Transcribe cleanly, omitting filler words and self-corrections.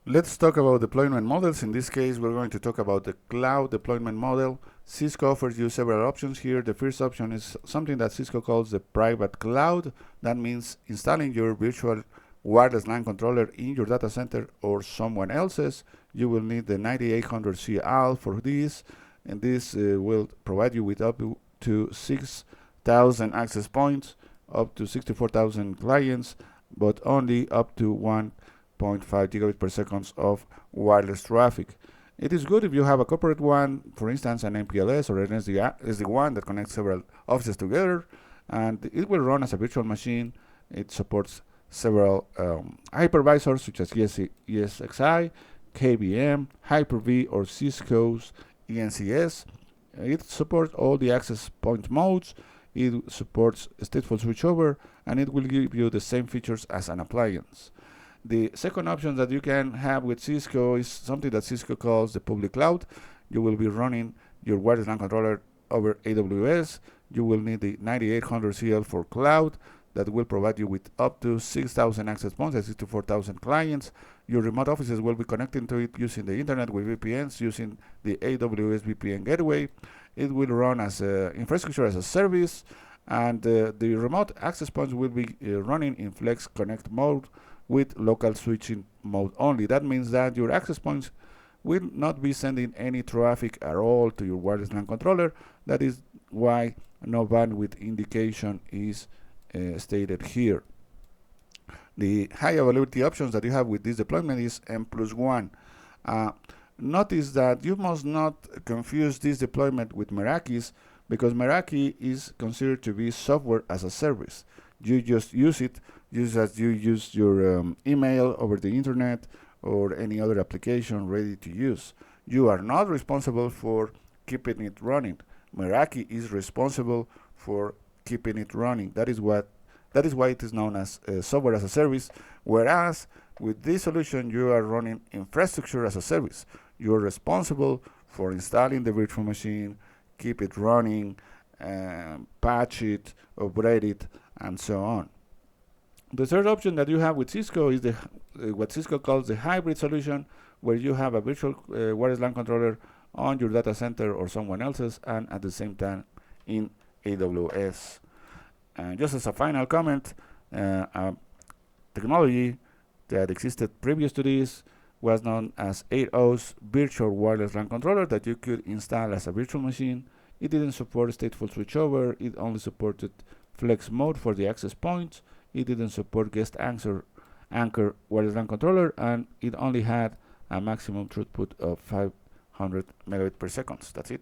Let's talk about deployment models. In this case, we're going to talk about the cloud deployment model. Cisco offers you several options here. The first option is something that Cisco calls the private cloud. That means installing your virtual wireless LAN controller in your data center or someone else's. You will need the 9800 CL for this, and this will provide you with up to 6,000 access points, up to 64,000 clients, but only up to 1.5 gigabits per second of wireless traffic. It is good if you have a corporate one, for instance, an MPLS or an SD1 that connects several offices together, and it will run as a virtual machine. It supports several hypervisors such as ESXi, KVM, Hyper-V, or Cisco's ENCS. It supports all the access point modes. It supports stateful switchover, and it will give you the same features as an appliance. The second option that you can have with Cisco is something that Cisco calls the public cloud. You will be running your wireless LAN controller over AWS. You will need the 9800 CL for cloud that will provide you with up to 6,000 access points and 64,000 clients. Your remote offices will be connecting to it using the internet with VPNs, using the AWS VPN gateway. It will run as infrastructure as a service, and the remote access points will be running in Flex Connect mode with local switching mode only. That means that your access points will not be sending any traffic at all to your wireless LAN controller. That is why no bandwidth indication is stated here. The high availability options that you have with this deployment is M+1. Notice that you must not confuse this deployment with Meraki's, because Meraki is considered to be software as a service. You just use it just as you use your email over the internet or any other application ready to use. You are not responsible for keeping it running. Meraki is responsible for keeping it running. That is why it is known as software as a service, whereas with this solution you are running infrastructure as a service. You are responsible for installing the virtual machine, keep it running, patch it, upgrade it, and so on. The third option that you have with Cisco is what Cisco calls the hybrid solution, where you have a virtual wireless LAN controller on your data center or someone else's, and at the same time in AWS. And just as a final comment, technology that existed previous to this was known as 8.0's virtual wireless LAN controller that you could install as a virtual machine. It didn't support stateful switchover. It only supported flex mode for the access points. It didn't support guest anchor wireless LAN controller, and it only had a maximum throughput of 500 megabits per second. That's it.